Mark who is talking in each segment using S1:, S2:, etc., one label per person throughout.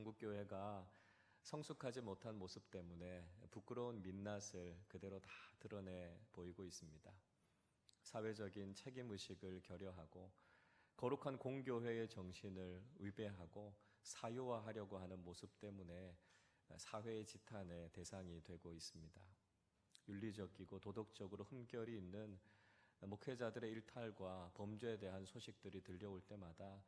S1: 한국 교회가 성숙하지 못한 모습 때문에 부끄러운 민낯을 그대로 다 드러내 보이고 있습니다. 사회적인 책임의식을 결여하고 거룩한 공교회의 정신을 위배하고 사유화하려고 하는 모습 때문에 사회의 지탄의 대상이 되고 있습니다. 윤리적이고 도덕적으로 흠결이 있는 목회자들의 일탈과 범죄에 대한 소식들이 들려올 때마다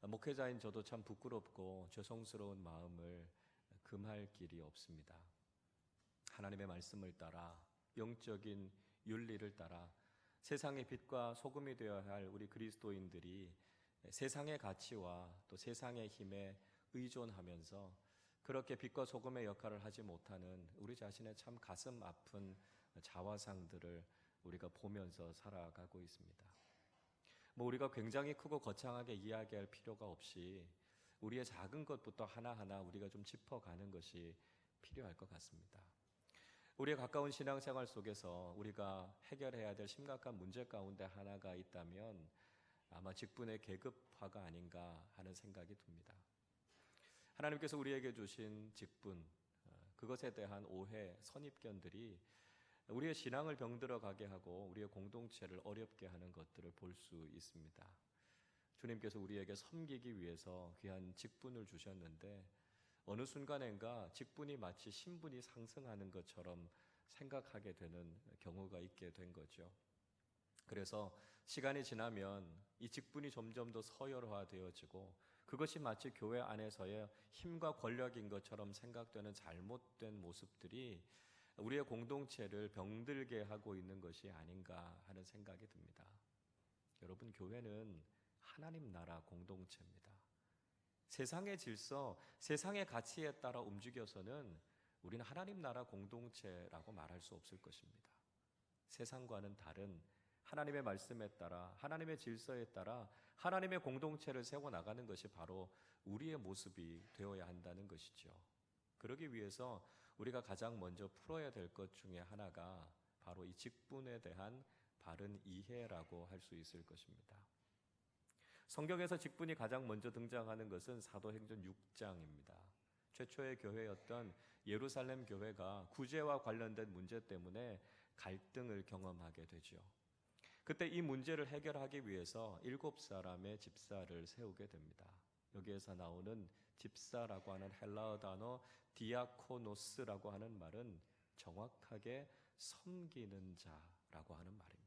S1: 목회자인 저도 참 부끄럽고 죄송스러운 마음을 금할 길이 없습니다. 하나님의 말씀을 따라 영적인 윤리를 따라 세상의 빛과 소금이 되어야 할 우리 그리스도인들이 세상의 가치와 또 세상의 힘에 의존하면서 그렇게 빛과 소금의 역할을 하지 못하는 우리 자신의 참 가슴 아픈 자화상들을 우리가 보면서 살아가고 있습니다. 우리가 굉장히 크고 거창하게 이야기할 필요가 없이 우리의 작은 것부터 하나하나 우리가 좀 짚어가는 것이 필요할 것 같습니다. 우리의 가까운 신앙생활 속에서 우리가 해결해야 될 심각한 문제 가운데 하나가 있다면 아마 직분의 계급화가 아닌가 하는 생각이 듭니다. 하나님께서 우리에게 주신 직분, 그것에 대한 오해, 선입견들이 우리의 신앙을 병들어 가게 하고 우리의 공동체를 어렵게 하는 것들을 볼 수 있습니다. 주님께서 우리에게 섬기기 위해서 귀한 직분을 주셨는데 어느 순간엔가 직분이 마치 신분이 상승하는 것처럼 생각하게 되는 경우가 있게 된 거죠. 그래서 시간이 지나면 이 직분이 점점 더 서열화되어지고 그것이 마치 교회 안에서의 힘과 권력인 것처럼 생각되는 잘못된 모습들이 우리의 공동체를 병들게 하고 있는 것이 아닌가 하는 생각이 듭니다. 여러분, 교회는 하나님 나라 공동체입니다. 세상의 질서, 세상의 가치에 따라 움직여서는 우리는 하나님 나라 공동체라고 말할 수 없을 것입니다. 세상과는 다른 하나님의 말씀에 따라 하나님의 질서에 따라 하나님의 공동체를 세워나가는 것이 바로 우리의 모습이 되어야 한다는 것이죠. 그러기 위해서 우리가 가장 먼저 풀어야 될 것 중에 하나가 바로 이 직분에 대한 바른 이해라고 할 수 있을 것입니다. 성경에서 직분이 가장 먼저 등장하는 것은 사도행전 6장입니다. 최초의 교회였던 예루살렘 교회가 구제와 관련된 문제 때문에 갈등을 경험하게 되죠. 그때 이 문제를 해결하기 위해서 7사람의 집사를 세우게 됩니다. 여기에서 나오는 집사라고 하는 헬라어 단어 디아코노스라고 하는 말은 정확하게 섬기는 자라고 하는 말입니다.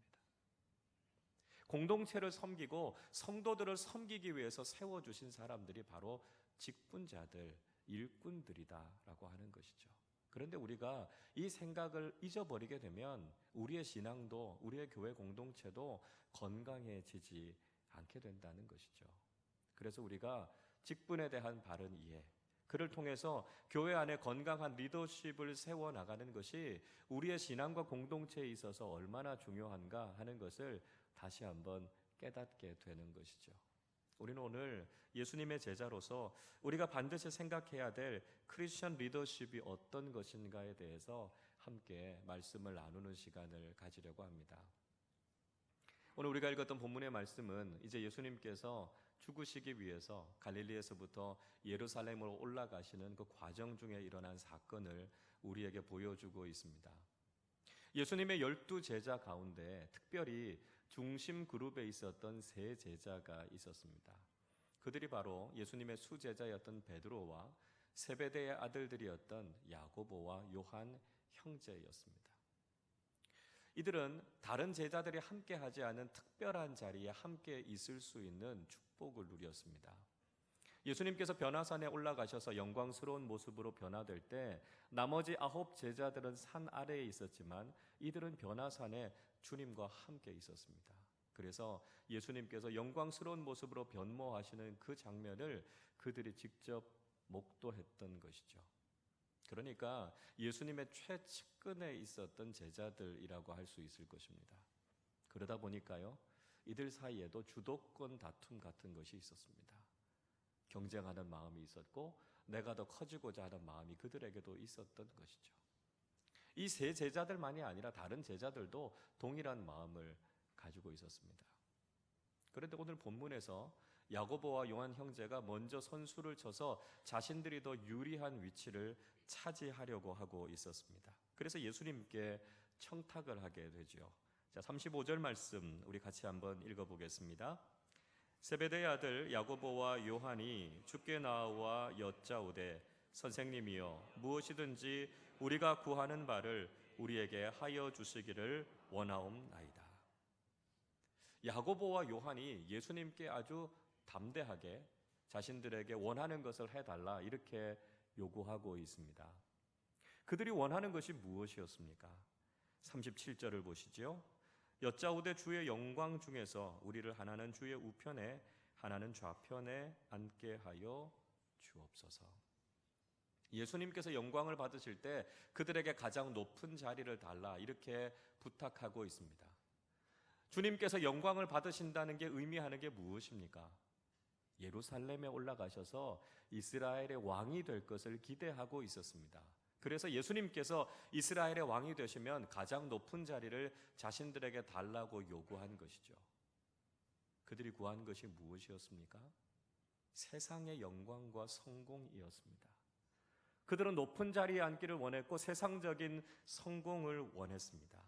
S1: 공동체를 섬기고 성도들을 섬기기 위해서 세워주신 사람들이 바로 직분자들, 일꾼들이다라고 하는 것이죠. 그런데 우리가 이 생각을 잊어버리게 되면 우리의 신앙도 우리의 교회 공동체도 건강해지지 않게 된다는 것이죠. 그래서 우리가 직분에 대한 바른 이해, 그를 통해서 교회 안에 건강한 리더십을 세워나가는 것이 우리의 신앙과 공동체에 있어서 얼마나 중요한가 하는 것을 다시 한번 깨닫게 되는 것이죠. 우리는 오늘 예수님의 제자로서 우리가 반드시 생각해야 될 크리스천 리더십이 어떤 것인가에 대해서 함께 말씀을 나누는 시간을 가지려고 합니다. 오늘 우리가 읽었던 본문의 말씀은 이제 예수님께서 죽으시기 위해서 갈릴리에서부터 예루살렘으로 올라가시는 그 과정 중에 일어난 사건을 우리에게 보여주고 있습니다. 예수님의 12제자 가운데 특별히 중심 그룹에 있었던 3제자가 있었습니다. 그들이 바로 예수님의 수제자였던 베드로와 세베대의 아들들이었던 야고보와 요한 형제였습니다. 이들은 다른 제자들이 함께 하지 않은 특별한 자리에 함께 있을 수 있는 축복을 누렸습니다. 예수님께서 변화산에 올라가셔서 영광스러운 모습으로 변화될 때 나머지 9 제자들은 산 아래에 있었지만 이들은 변화산에 주님과 함께 있었습니다. 그래서 예수님께서 영광스러운 모습으로 변모하시는 그 장면을 그들이 직접 목도했던 것이죠. 그러니까 예수님의 최측근에 있었던 제자들이라고 할 수 있을 것입니다. 그러다 보니까요, 이들 사이에도 주도권 다툼 같은 것이 있었습니다. 경쟁하는 마음이 있었고 내가 더 커지고자 하는 마음이 그들에게도 있었던 것이죠. 이 3 제자들만이 아니라 다른 제자들도 동일한 마음을 가지고 있었습니다. 그런데 오늘 본문에서 야고보와 요한 형제가 먼저 선수를 쳐서 자신들이 더 유리한 위치를 차지하려고 하고 있었습니다. 그래서 예수님께 청탁을 하게 되죠. 자, 35절 말씀 우리 같이 한번 읽어보겠습니다. 세베대의 아들 야고보와 요한이 주께 나와 여짜오되 선생님이여 무엇이든지 우리가 구하는 바를 우리에게 하여 주시기를 원하옵나이다. 야고보와 요한이 예수님께 아주 담대하게 자신들에게 원하는 것을 해달라 이렇게 요구하고 있습니다. 그들이 원하는 것이 무엇이었습니까? 37절을 보시죠. 여짜오되 주의 영광 중에서 우리를 하나는 주의 우편에 하나는 좌편에 앉게 하여 주옵소서. 예수님께서 영광을 받으실 때 그들에게 가장 높은 자리를 달라 이렇게 부탁하고 있습니다. 주님께서 영광을 받으신다는 게 의미하는 게 무엇입니까? 예루살렘에 올라가셔서 이스라엘의 왕이 될 것을 기대하고 있었습니다. 그래서 예수님께서 이스라엘의 왕이 되시면 가장 높은 자리를 자신들에게 달라고 요구한 것이죠. 그들이 구한 것이 무엇이었습니까? 세상의 영광과 성공이었습니다. 그들은 높은 자리에 앉기를 원했고 세상적인 성공을 원했습니다.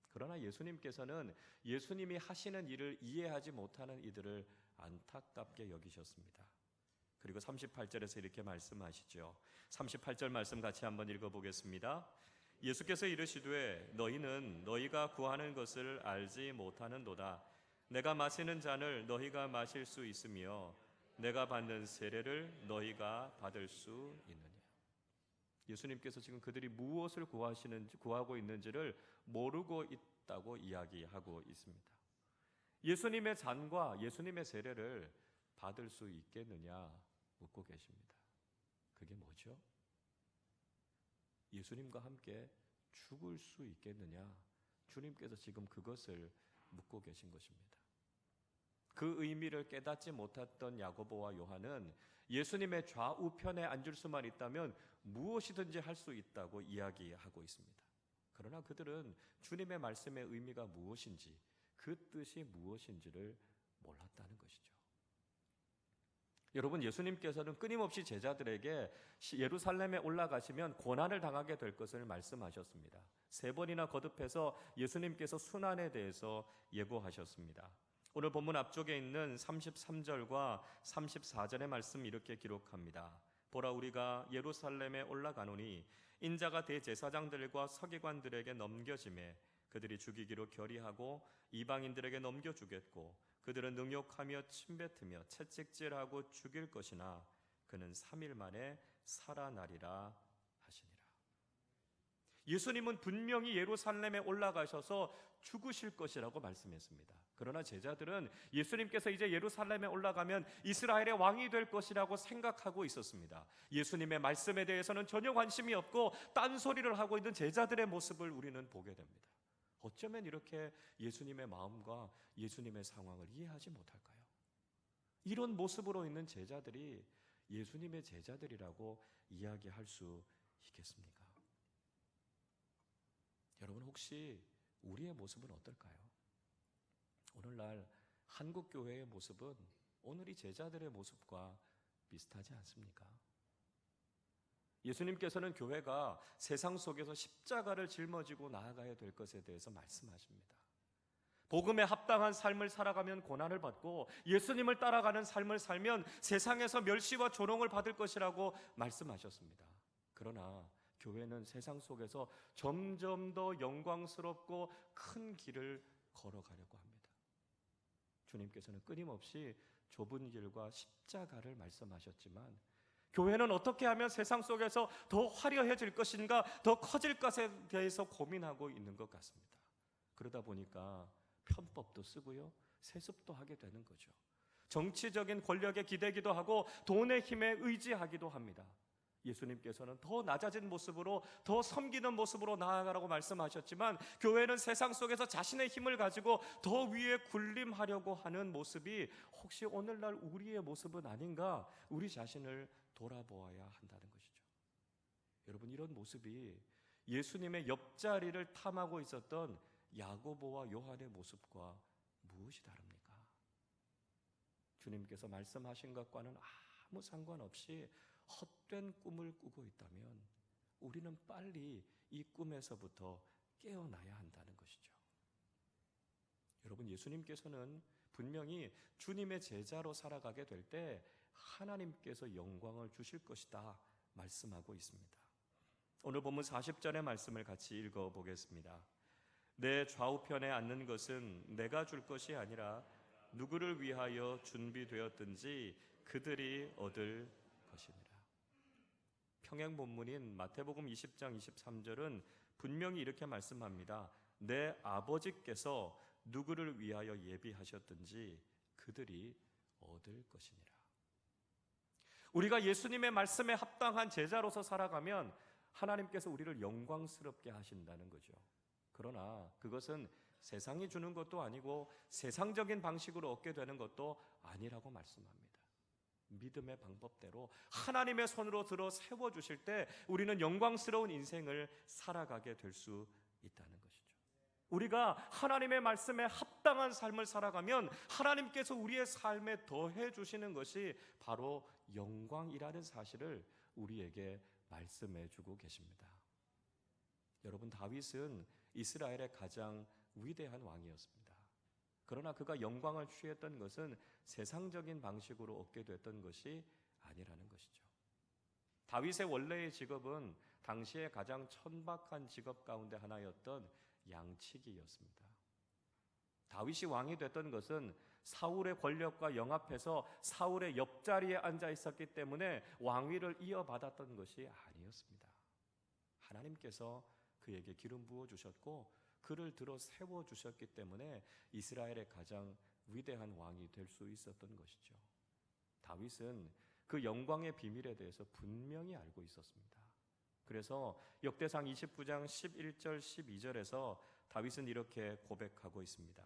S1: 그러나 예수님께서는 예수님이 하시는 일을 이해하지 못하는 이들을 안타깝게 여기셨습니다. 그리고 38절에서 이렇게 말씀하시죠. 38절 말씀 같이 한번 읽어보겠습니다. 예수께서 이르시되 너희는 너희가 구하는 것을 알지 못하는도다. 내가 마시는 잔을 너희가 마실 수 있으며 내가 받는 세례를 너희가 받을 수 있느냐. 예수님께서 지금 그들이 무엇을 구하고 있는지를 모르고 있다고 이야기하고 있습니다. 예수님의 잔과 예수님의 세례를 받을 수 있겠느냐 묻고 계십니다. 그게 뭐죠? 예수님과 함께 죽을 수 있겠느냐? 주님께서 지금 그것을 묻고 계신 것입니다. 그 의미를 깨닫지 못했던 야고보와 요한은 예수님의 좌우편에 앉을 수만 있다면 무엇이든지 할 수 있다고 이야기하고 있습니다. 그러나 그들은 주님의 말씀의 의미가 무엇인지 그 뜻이 무엇인지를 몰랐다는 것이죠. 여러분, 예수님께서는 끊임없이 제자들에게 예루살렘에 올라가시면 고난을 당하게 될 것을 말씀하셨습니다. 3번이나 거듭해서 예수님께서 순환에 대해서 예고하셨습니다. 오늘 본문 앞쪽에 있는 33절과 34절의 말씀 이렇게 기록합니다. 보라, 우리가 예루살렘에 올라가노니 인자가 대제사장들과 서기관들에게 넘겨짐에 그들이 죽이기로 결의하고 이방인들에게 넘겨주겠고 그들은 능욕하며 침뱉으며 채찍질하고 죽일 것이나 그는 3일 만에 살아나리라 하시니라. 예수님은 분명히 예루살렘에 올라가셔서 죽으실 것이라고 말씀했습니다. 그러나 제자들은 예수님께서 이제 예루살렘에 올라가면 이스라엘의 왕이 될 것이라고 생각하고 있었습니다. 예수님의 말씀에 대해서는 전혀 관심이 없고 딴소리를 하고 있는 제자들의 모습을 우리는 보게 됩니다. 어쩌면 이렇게 예수님의 마음과 예수님의 상황을 이해하지 못할까요? 이런 모습으로 있는 제자들이 예수님의 제자들이라고 이야기할 수 있겠습니까? 여러분, 혹시 우리의 모습은 어떨까요? 오늘날 한국교회의 모습은 오늘 이 제자들의 모습과 비슷하지 않습니까? 예수님께서는 교회가 세상 속에서 십자가를 짊어지고 나아가야 될 것에 대해서 말씀하십니다. 복음에 합당한 삶을 살아가면 고난을 받고 예수님을 따라가는 삶을 살면 세상에서 멸시와 조롱을 받을 것이라고 말씀하셨습니다. 그러나 교회는 세상 속에서 점점 더 영광스럽고 큰 길을 걸어가려고 합니다. 주님께서는 끊임없이 좁은 길과 십자가를 말씀하셨지만 교회는 어떻게 하면 세상 속에서 더 화려해질 것인가, 더 커질 것에 대해서 고민하고 있는 것 같습니다. 그러다 보니까 편법도 쓰고요, 세습도 하게 되는 거죠. 정치적인 권력에 기대기도 하고 돈의 힘에 의지하기도 합니다. 예수님께서는 더 낮아진 모습으로, 더 섬기는 모습으로 나아가라고 말씀하셨지만 교회는 세상 속에서 자신의 힘을 가지고 더 위에 군림하려고 하는 모습이 혹시 오늘날 우리의 모습은 아닌가, 우리 자신을 돌아보아야 한다는 것이죠. 여러분, 이런 모습이 예수님의 옆자리를 탐하고 있었던 야고보와 요한의 모습과 무엇이 다릅니까? 주님께서 말씀하신 것과는 아무 상관없이 헛된 꿈을 꾸고 있다면 우리는 빨리 이 꿈에서부터 깨어나야 한다는 것이죠. 여러분, 예수님께서는 분명히 주님의 제자로 살아가게 될 때 하나님께서 영광을 주실 것이다 말씀하고 있습니다. 오늘 본문 40절의 말씀을 같이 읽어보겠습니다. 내 좌우편에 앉는 것은 내가 줄 것이 아니라 누구를 위하여 준비되었든지 그들이 얻을 것이니라. 평행 본문인 마태복음 20장 23절은 분명히 이렇게 말씀합니다. 내 아버지께서 누구를 위하여 예비하셨든지 그들이 얻을 것이니라. 우리가 예수님의 말씀에 합당한 제자로서 살아가면 하나님께서 우리를 영광스럽게 하신다는 거죠. 그러나 그것은 세상이 주는 것도 아니고 세상적인 방식으로 얻게 되는 것도 아니라고 말씀합니다. 믿음의 방법대로 하나님의 손으로 들어 세워주실 때 우리는 영광스러운 인생을 살아가게 될 수 있다는 것이죠. 우리가 하나님의 말씀에 합당한 삶을 살아가면 하나님께서 우리의 삶에 더해 주시는 것이 바로 영광이라는 사실을 우리에게 말씀해 주고 계십니다. 여러분, 다윗은 이스라엘의 가장 위대한 왕이었습니다. 그러나 그가 영광을 취했던 것은 세상적인 방식으로 얻게 됐던 것이 아니라는 것이죠. 다윗의 원래의 직업은 당시에 가장 천박한 직업 가운데 하나였던 양치기였습니다. 다윗이 왕이 됐던 것은 사울의 권력과 영합해서 사울의 옆자리에 앉아 있었기 때문에 왕위를 이어받았던 것이 아니었습니다. 하나님께서 그에게 기름 부어 주셨고 그를 들어 세워 주셨기 때문에 이스라엘의 가장 위대한 왕이 될 수 있었던 것이죠. 다윗은 그 영광의 비밀에 대해서 분명히 알고 있었습니다. 그래서 역대상 29장 11절 12절에서 다윗은 이렇게 고백하고 있습니다.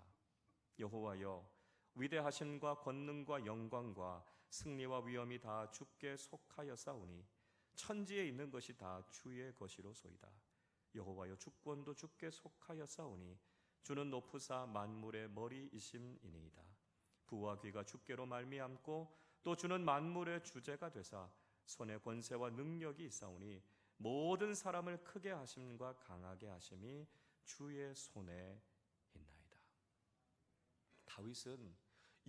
S1: 여호와여, 위대하심과 권능과 영광과 승리와 위엄이 다 주께 속하였사오니 천지에 있는 것이 다 주의 것이로소이다. 여호와여, 주권도 주께 속하였사오니 주는 높으사 만물의 머리이심이니이다. 부와 귀가 주께로 말미암고 또 주는 만물의 주제가 되사 손에 권세와 능력이 있사오니 모든 사람을 크게 하심과 강하게 하심이 주의 손에 있나이다. 다윗은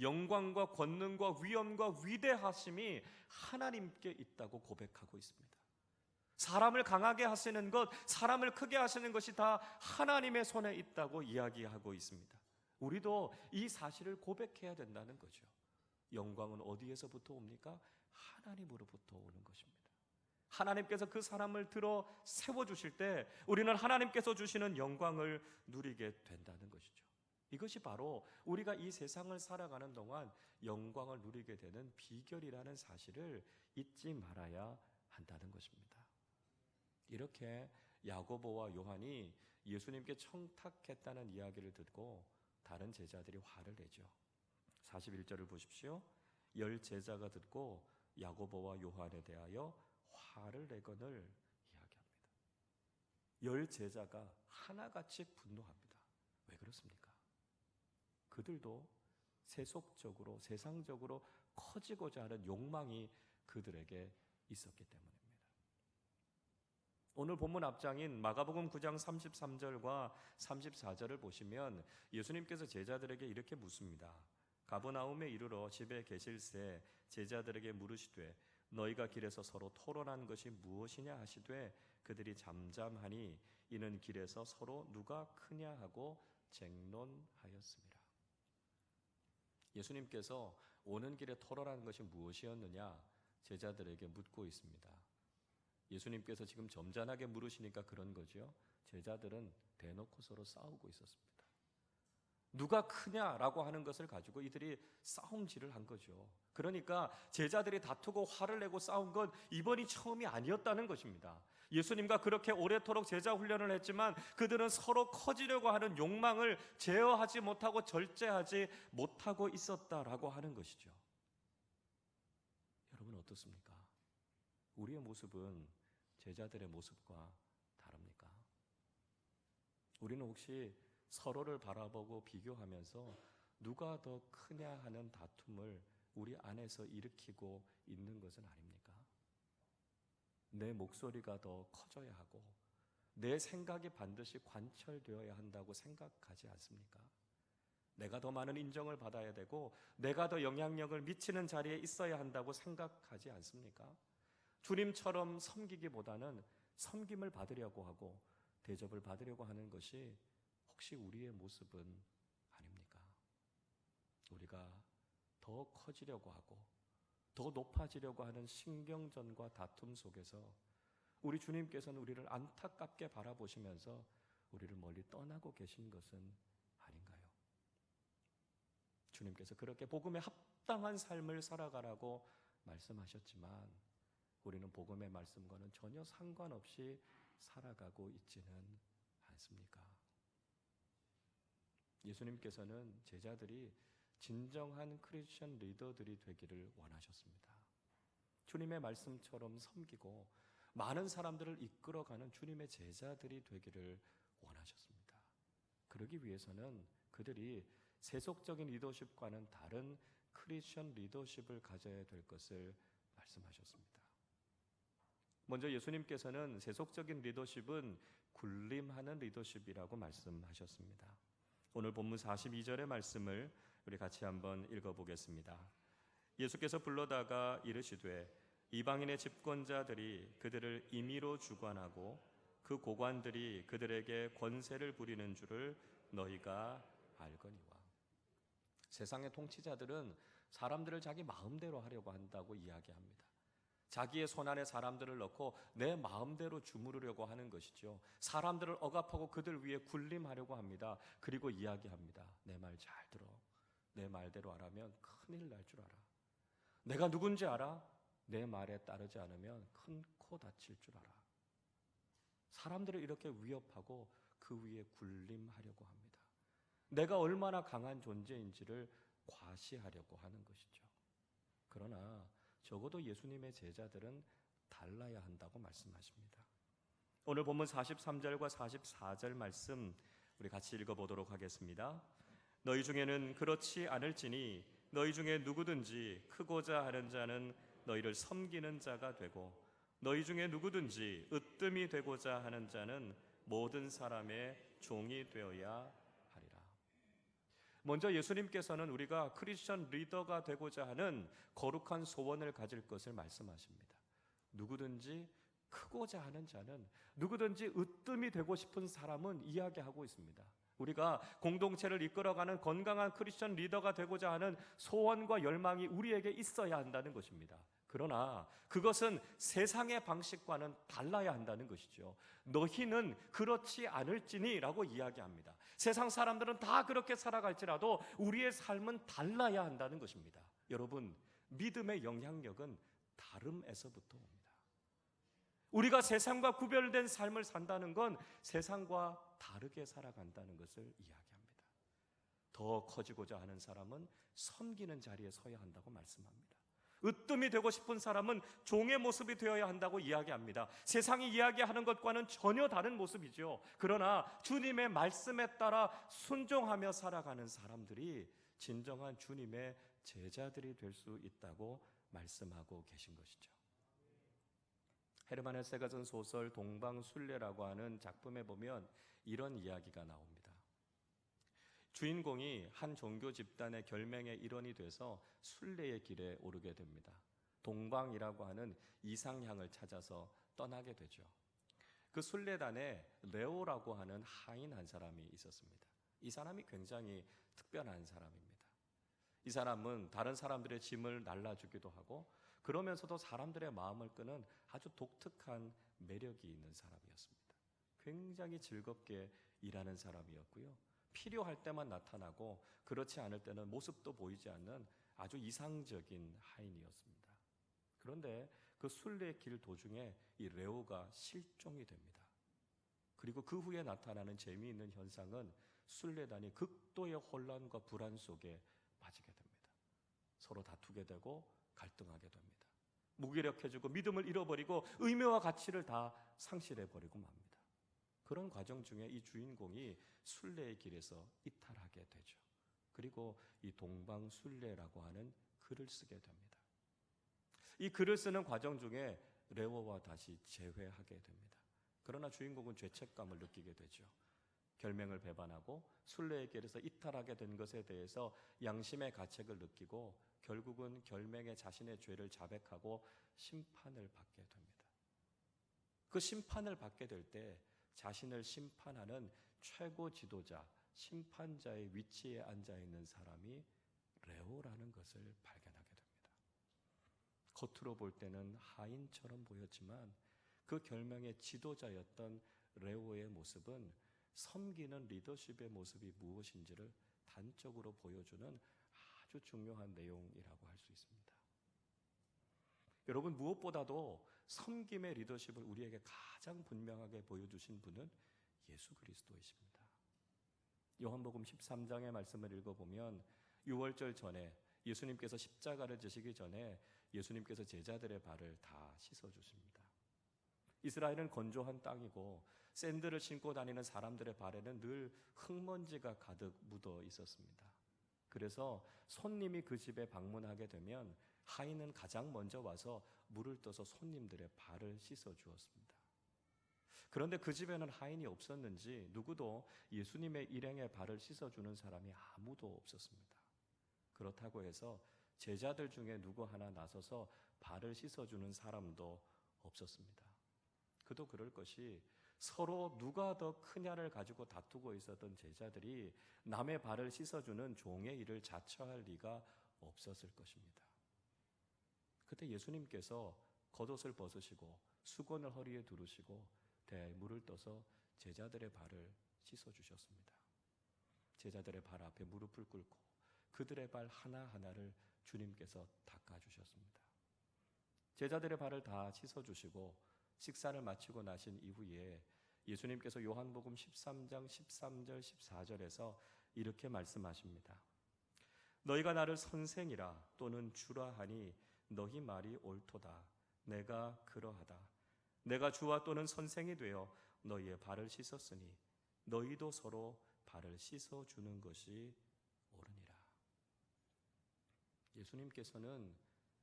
S1: 영광과 권능과 위엄과 위대하심이 하나님께 있다고 고백하고 있습니다. 사람을 강하게 하시는 것, 사람을 크게 하시는 것이 다 하나님의 손에 있다고 이야기하고 있습니다. 우리도 이 사실을 고백해야 된다는 거죠. 영광은 어디에서부터 옵니까? 하나님으로부터 오는 것입니다. 하나님께서 그 사람을 들어 세워주실 때 우리는 하나님께서 주시는 영광을 누리게 된다는 것이죠. 이것이 바로 우리가 이 세상을 살아가는 동안 영광을 누리게 되는 비결이라는 사실을 잊지 말아야 한다는 것입니다. 이렇게 야고보와 요한이 예수님께 청탁했다는 이야기를 듣고 다른 제자들이 화를 내죠. 41절을 보십시오. 10 제자가 듣고 야고보와 요한에 대하여 화를 내거늘 이야기합니다. 10 제자가 하나같이 분노합니다. 왜 그렇습니까? 그들도 세속적으로 세상적으로 커지고자 하는 욕망이 그들에게 있었기 때문입니다. 오늘 본문 앞장인 마가복음 9장 33절과 34절을 보시면 예수님께서 제자들에게 이렇게 묻습니다. 가버나움에 이르러 집에 계실새 제자들에게 물으시되 너희가 길에서 서로 토론한 것이 무엇이냐 하시되 그들이 잠잠하니 이는 길에서 서로 누가 크냐 하고 쟁론하였습니다. 예수님께서 오는 길에 토론한 것이 무엇이었느냐 제자들에게 묻고 있습니다. 예수님께서 지금 점잖하게 물으시니까 그런 거죠. 제자들은 대놓고 서로 싸우고 있었습니다. 누가 크냐라고 하는 것을 가지고 이들이 싸움질을 한 거죠. 그러니까 제자들이 다투고 화를 내고 싸운 건 이번이 처음이 아니었다는 것입니다. 예수님과 그렇게 오래도록 제자 훈련을 했지만 그들은 서로 커지려고 하는 욕망을 제어하지 못하고 절제하지 못하고 있었다라고 하는 것이죠. 여러분 어떻습니까? 우리의 모습은 제자들의 모습과 다릅니까? 우리는 혹시 서로를 바라보고 비교하면서 누가 더 크냐 하는 다툼을 우리 안에서 일으키고 있는 것은 아닙니까? 내 목소리가 더 커져야 하고 내 생각이 반드시 관철되어야 한다고 생각하지 않습니까? 내가 더 많은 인정을 받아야 되고 내가 더 영향력을 미치는 자리에 있어야 한다고 생각하지 않습니까? 주님처럼 섬기기보다는 섬김을 받으려고 하고 대접을 받으려고 하는 것이 혹시 우리의 모습은 아닙니까? 우리가 더 커지려고 하고 더 높아지려고 하는 신경전과 다툼 속에서 우리 주님께서는 우리를 안타깝게 바라보시면서 우리를 멀리 떠나고 계신 것은 아닌가요? 주님께서 그렇게 복음에 합당한 삶을 살아가라고 말씀하셨지만 우리는 복음의 말씀과는 전혀 상관없이 살아가고 있지는 않습니까? 예수님께서는 제자들이 진정한 크리스천 리더들이 되기를 원하셨습니다. 주님의 말씀처럼 섬기고 많은 사람들을 이끌어가는 주님의 제자들이 되기를 원하셨습니다. 그러기 위해서는 그들이 세속적인 리더십과는 다른 크리스천 리더십을 가져야 될 것을 말씀하셨습니다. 먼저 예수님께서는 세속적인 리더십은 군림하는 리더십이라고 말씀하셨습니다. 오늘 본문 42절의 말씀을 우리 같이 한번 읽어보겠습니다. 예수께서 불러다가 이르시되 이방인의 집권자들이 그들을 임의로 주관하고 그 고관들이 그들에게 권세를 부리는 줄을 너희가 알거니와. 세상의 통치자들은 사람들을 자기 마음대로 하려고 한다고 이야기합니다. 자기의 손안에 사람들을 넣고 내 마음대로 주무르려고 하는 것이죠. 사람들을 억압하고 그들 위에 군림하려고 합니다. 그리고 이야기합니다. 내 말 잘 들어. 내 말대로 하라면 큰일 날 줄 알아. 내가 누군지 알아? 내 말에 따르지 않으면 큰 코 다칠 줄 알아. 사람들을 이렇게 위협하고 그 위에 군림하려고 합니다. 내가 얼마나 강한 존재인지를 과시하려고 하는 것이죠. 그러나 적어도 예수님의 제자들은 달라야 한다고 말씀하십니다. 오늘 본문 43절과 44절 말씀 우리 같이 읽어보도록 하겠습니다. 너희 중에는 그렇지 않을지니 너희 중에 누구든지 크고자 하는 자는 너희를 섬기는 자가 되고 너희 중에 누구든지 으뜸이 되고자 하는 자는 모든 사람의 종이 되어야 하리라. 먼저 예수님께서는 우리가 크리스천 리더가 되고자 하는 거룩한 소원을 가질 것을 말씀하십니다. 누구든지 크고자 하는 자는, 누구든지 으뜸이 되고 싶은 사람은 이야기하고 있습니다. 우리가 공동체를 이끌어가는 건강한 크리스천 리더가 되고자 하는 소원과 열망이 우리에게 있어야 한다는 것입니다. 그러나 그것은 세상의 방식과는 달라야 한다는 것이죠. 너희는 그렇지 않을지니 라고 이야기합니다. 세상 사람들은 다 그렇게 살아갈지라도 우리의 삶은 달라야 한다는 것입니다. 여러분, 믿음의 영향력은 다름에서부터 옵니다. 우리가 세상과 구별된 삶을 산다는 건 세상과 다르게 살아간다는 것을 이야기합니다. 더 커지고자 하는 사람은 섬기는 자리에 서야 한다고 말씀합니다. 으뜸이 되고 싶은 사람은 종의 모습이 되어야 한다고 이야기합니다. 세상이 이야기하는 것과는 전혀 다른 모습이죠. 그러나 주님의 말씀에 따라 순종하며 살아가는 사람들이 진정한 주님의 제자들이 될 수 있다고 말씀하고 계신 것이죠. 헤르만 헤세가 쓴 소설 동방순례라고 하는 작품에 보면 이런 이야기가 나옵니다. 주인공이 한 종교 집단의 결맹의 일원이 돼서 순례의 길에 오르게 됩니다. 동방이라고 하는 이상향을 찾아서 떠나게 되죠. 그 순례단에 레오라고 하는 하인 한 사람이 있었습니다. 이 사람이 굉장히 특별한 사람입니다. 이 사람은 다른 사람들의 짐을 날라주기도 하고 그러면서도 사람들의 마음을 끄는 아주 독특한 매력이 있는 사람이었습니다. 굉장히 즐겁게 일하는 사람이었고요. 필요할 때만 나타나고 그렇지 않을 때는 모습도 보이지 않는 아주 이상적인 하인이었습니다. 그런데 그 순례 길 도중에 이 레오가 실종이 됩니다. 그리고 그 후에 나타나는 재미있는 현상은 순례단이 극도의 혼란과 불안 속에 빠지게 됩니다. 서로 다투게 되고 갈등하게 됩니다. 무기력해지고 믿음을 잃어버리고 의미와 가치를 다 상실해버리고 맙니다. 그런 과정 중에 이 주인공이 순례의 길에서 이탈하게 되죠. 그리고 이 동방순례라고 하는 글을 쓰게 됩니다. 이 글을 쓰는 과정 중에 레오와 다시 재회하게 됩니다. 그러나 주인공은 죄책감을 느끼게 되죠. 결명을 배반하고 순례의 길에서 이탈하게 된 것에 대해서 양심의 가책을 느끼고 결국은 결명에 자신의 죄를 자백하고 심판을 받게 됩니다. 그 심판을 받게 될 때 자신을 심판하는 최고 지도자, 심판자의 위치에 앉아 있는 사람이 레오라는 것을 발견하게 됩니다. 겉으로 볼 때는 하인처럼 보였지만 그 결명의 지도자였던 레오의 모습은 섬기는 리더십의 모습이 무엇인지를 단적으로 보여주는 아주 중요한 내용이라고 할 수 있습니다. 여러분, 무엇보다도 섬김의 리더십을 우리에게 가장 분명하게 보여주신 분은 예수 그리스도이십니다. 요한복음 13장의 말씀을 읽어보면 유월절 전에 예수님께서 십자가를 지시기 전에 예수님께서 제자들의 발을 다 씻어주십니다. 이스라엘은 건조한 땅이고 샌들을 신고 다니는 사람들의 발에는 늘 흙먼지가 가득 묻어 있었습니다. 그래서 손님이 그 집에 방문하게 되면 하인은 가장 먼저 와서 물을 떠서 손님들의 발을 씻어 주었습니다. 그런데 그 집에는 하인이 없었는지 누구도 예수님의 일행의 발을 씻어주는 사람이 아무도 없었습니다. 그렇다고 해서 제자들 중에 누구 하나 나서서 발을 씻어주는 사람도 없었습니다. 그도 그럴 것이 서로 누가 더 크냐를 가지고 다투고 있었던 제자들이 남의 발을 씻어주는 종의 일을 자처할 리가 없었을 것입니다. 그때 예수님께서 겉옷을 벗으시고 수건을 허리에 두르시고 대야에 물을 떠서 제자들의 발을 씻어주셨습니다. 제자들의 발 앞에 무릎을 꿇고 그들의 발 하나하나를 주님께서 닦아주셨습니다. 제자들의 발을 다 씻어주시고 식사를 마치고 나신 이후에 예수님께서 요한복음 13장 13절 14절에서 이렇게 말씀하십니다. 너희가 나를 선생이라 또는 주라 하니 너희 말이 옳도다. 내가 그러하다. 내가 주와 또는 선생이 되어 너희의 발을 씻었으니 너희도 서로 발을 씻어주는 것이 옳으니라. 예수님께서는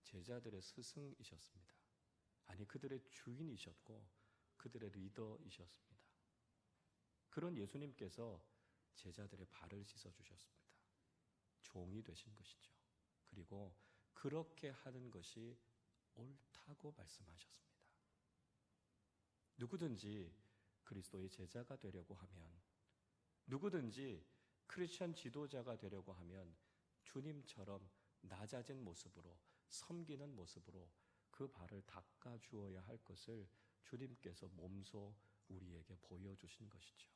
S1: 제자들의 스승이셨습니다. 아니, 그들의 주인이셨고 그들의 리더이셨습니다. 그런 예수님께서 제자들의 발을 씻어주셨습니다. 종이 되신 것이죠. 그리고 그렇게 하는 것이 옳다고 말씀하셨습니다. 누구든지 그리스도의 제자가 되려고 하면, 누구든지 크리스천 지도자가 되려고 하면 주님처럼 낮아진 모습으로, 섬기는 모습으로 그 발을 닦아주어야 할 것을 주님께서 몸소 우리에게 보여주신 것이죠.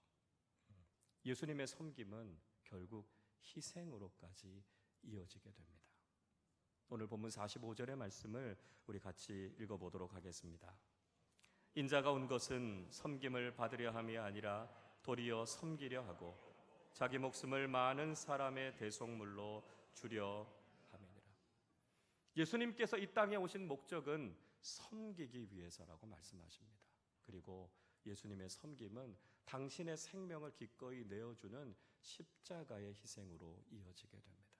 S1: 예수님의 섬김은 결국 희생으로까지 이어지게 됩니다. 오늘 본문 45절의 말씀을 우리 같이 읽어보도록 하겠습니다. 인자가 온 것은 섬김을 받으려 함이 아니라 도리어 섬기려 하고 자기 목숨을 많은 사람의 대속물로 주려 함이니라. 예수님께서 이 땅에 오신 목적은 섬기기 위해서라고 말씀하십니다. 그리고 예수님의 섬김은 당신의 생명을 기꺼이 내어주는 십자가의 희생으로 이어지게 됩니다.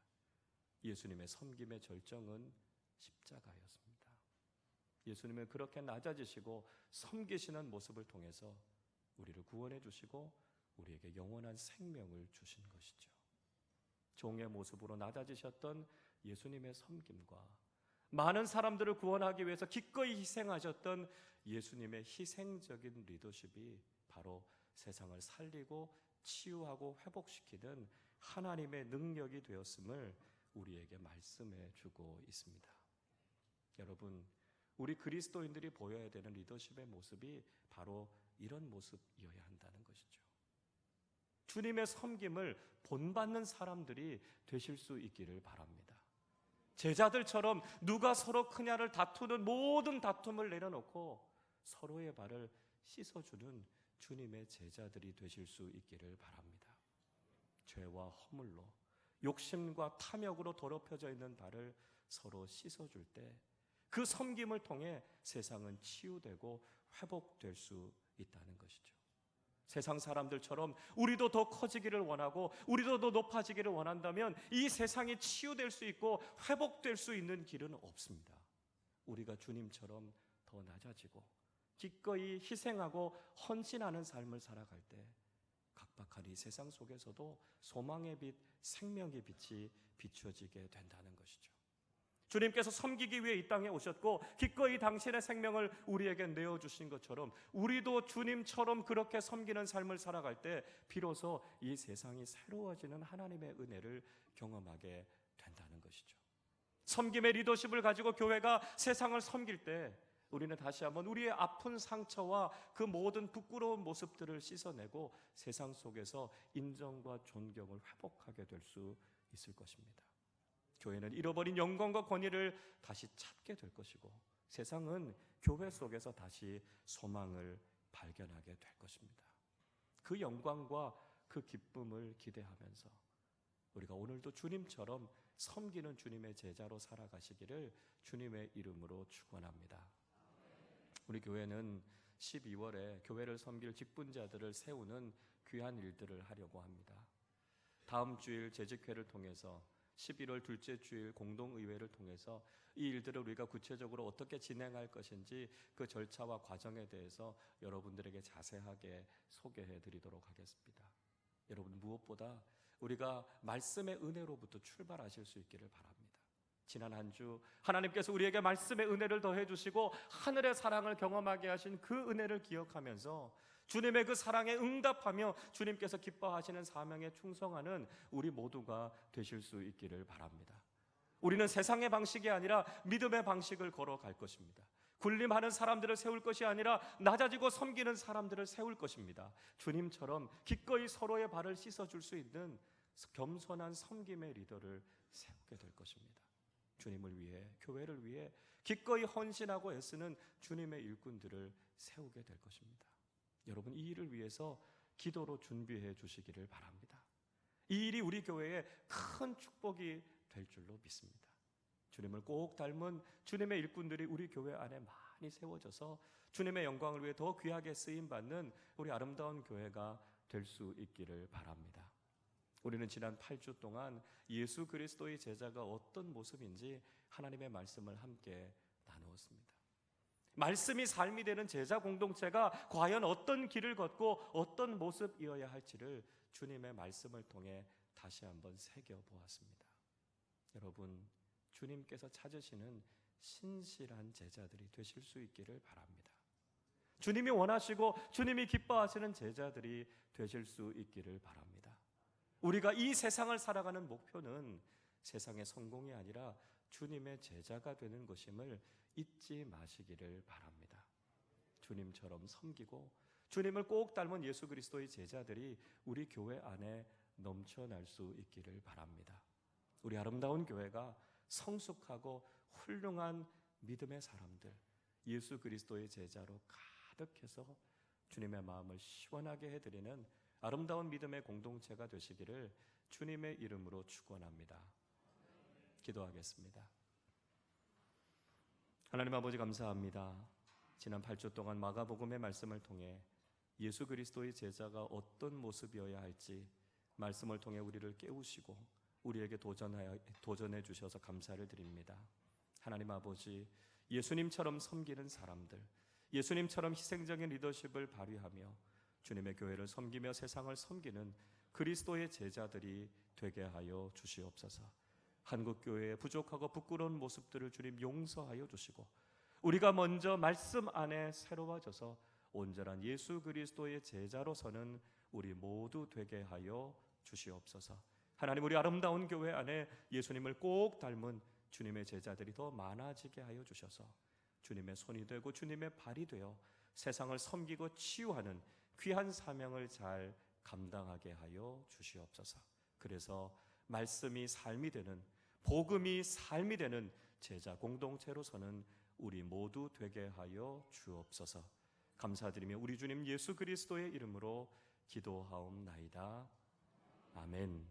S1: 예수님의 섬김의 절정은 십자가였습니다. 예수님은 그렇게 낮아지시고 섬기시는 모습을 통해서 우리를 구원해 주시고 우리에게 영원한 생명을 주신 것이죠. 종의 모습으로 낮아지셨던 예수님의 섬김과 많은 사람들을 구원하기 위해서 기꺼이 희생하셨던 예수님의 희생적인 리더십이 바로 세상을 살리고 치유하고 회복시키는 하나님의 능력이 되었음을 우리에게 말씀해 주고 있습니다. 여러분, 우리 그리스도인들이 보여야 되는 리더십의 모습이 바로 이런 모습이어야 한다는 것이죠. 주님의 섬김을 본받는 사람들이 되실 수 있기를 바랍니다. 제자들처럼 누가 서로 크냐를 다투는 모든 다툼을 내려놓고 서로의 발을 씻어주는 주님의 제자들이 되실 수 있기를 바랍니다. 죄와 허물로 욕심과 탐욕으로 더럽혀져 있는 발을 서로 씻어줄 때 그 섬김을 통해 세상은 치유되고 회복될 수 있다는 것이죠. 세상 사람들처럼 우리도 더 커지기를 원하고 우리도 더 높아지기를 원한다면 이 세상이 치유될 수 있고 회복될 수 있는 길은 없습니다. 우리가 주님처럼 더 낮아지고 기꺼이 희생하고 헌신하는 삶을 살아갈 때 각박한 이 세상 속에서도 소망의 빛, 생명의 빛이 비춰지게 된다는 것이죠. 주님께서 섬기기 위해 이 땅에 오셨고 기꺼이 당신의 생명을 우리에게 내어주신 것처럼 우리도 주님처럼 그렇게 섬기는 삶을 살아갈 때 비로소 이 세상이 새로워지는 하나님의 은혜를 경험하게 된다는 것이죠. 섬김의 리더십을 가지고 교회가 세상을 섬길 때 우리는 다시 한번 우리의 아픈 상처와 그 모든 부끄러운 모습들을 씻어내고 세상 속에서 인정과 존경을 회복하게 될 수 있을 것입니다. 교회는 잃어버린 영광과 권위를 다시 찾게 될 것이고 세상은 교회 속에서 다시 소망을 발견하게 될 것입니다. 그 영광과 그 기쁨을 기대하면서 우리가 오늘도 주님처럼 섬기는 주님의 제자로 살아가시기를 주님의 이름으로 축원합니다. 우리 교회는 12월에 교회를 섬길 직분자들을 세우는 귀한 일들을 하려고 합니다. 다음 주일 재직회를 통해서 11월 둘째 주일 공동의회를 통해서 이 일들을 우리가 구체적으로 어떻게 진행할 것인지 그 절차와 과정에 대해서 여러분들에게 자세하게 소개해 드리도록 하겠습니다. 여러분, 무엇보다 우리가 말씀의 은혜로부터 출발하실 수 있기를 바랍니다. 지난 한 주 하나님께서 우리에게 말씀의 은혜를 더해 주시고 하늘의 사랑을 경험하게 하신 그 은혜를 기억하면서 주님의 그 사랑에 응답하며 주님께서 기뻐하시는 사명에 충성하는 우리 모두가 되실 수 있기를 바랍니다. 우리는 세상의 방식이 아니라 믿음의 방식을 걸어갈 것입니다. 군림하는 사람들을 세울 것이 아니라 낮아지고 섬기는 사람들을 세울 것입니다. 주님처럼 기꺼이 서로의 발을 씻어줄 수 있는 겸손한 섬김의 리더를 세우게 될 것입니다. 주님을 위해, 교회를 위해 기꺼이 헌신하고 애쓰는 주님의 일꾼들을 세우게 될 것입니다. 여러분, 이 일을 위해서 기도로 준비해 주시기를 바랍니다. 이 일이 우리 교회에 큰 축복이 될 줄로 믿습니다. 주님을 꼭 닮은 주님의 일꾼들이 우리 교회 안에 많이 세워져서 주님의 영광을 위해 더 귀하게 쓰임받는 우리 아름다운 교회가 될 수 있기를 바랍니다. 우리는 지난 8주 동안 예수 그리스도의 제자가 어떤 모습인지 하나님의 말씀을 함께 나누었습니다. 말씀이 삶이 되는 제자 공동체가 과연 어떤 길을 걷고 어떤 모습이어야 할지를 주님의 말씀을 통해 다시 한번 새겨보았습니다. 여러분, 주님께서 찾으시는 신실한 제자들이 되실 수 있기를 바랍니다. 주님이 원하시고 주님이 기뻐하시는 제자들이 되실 수 있기를 바랍니다. 우리가 이 세상을 살아가는 목표는 세상의 성공이 아니라 주님의 제자가 되는 것임을 잊지 마시기를 바랍니다. 주님처럼 섬기고 주님을 꼭 닮은 예수 그리스도의 제자들이 우리 교회 안에 넘쳐날 수 있기를 바랍니다. 우리 아름다운 교회가 성숙하고 훌륭한 믿음의 사람들, 예수 그리스도의 제자로 가득해서 주님의 마음을 시원하게 해드리는 아름다운 믿음의 공동체가 되시기를 주님의 이름으로 축원합니다. 기도하겠습니다. 하나님 아버지, 감사합니다. 지난 8주 동안 마가복음의 말씀을 통해 예수 그리스도의 제자가 어떤 모습이어야 할지 말씀을 통해 우리를 깨우시고 우리에게 도전해 주셔서 감사를 드립니다. 하나님 아버지, 예수님처럼 섬기는 사람들, 예수님처럼 희생적인 리더십을 발휘하며 주님의 교회를 섬기며 세상을 섬기는 그리스도의 제자들이 되게 하여 주시옵소서. 한국교회의 부족하고 부끄러운 모습들을 주님 용서하여 주시고 우리가 먼저 말씀 안에 새로워져서 온전한 예수 그리스도의 제자로 서는 우리 모두 되게 하여 주시옵소서. 하나님, 우리 아름다운 교회 안에 예수님을 꼭 닮은 주님의 제자들이 더 많아지게 하여 주셔서 주님의 손이 되고 주님의 발이 되어 세상을 섬기고 치유하는 귀한 사명을 잘 감당하게 하여 주시옵소서. 그래서 말씀이 삶이 되는, 복음이 삶이 되는 제자 공동체로서는 우리 모두 되게 하여 주옵소서. 감사드리며 우리 주님 예수 그리스도의 이름으로 기도하옵나이다. 아멘.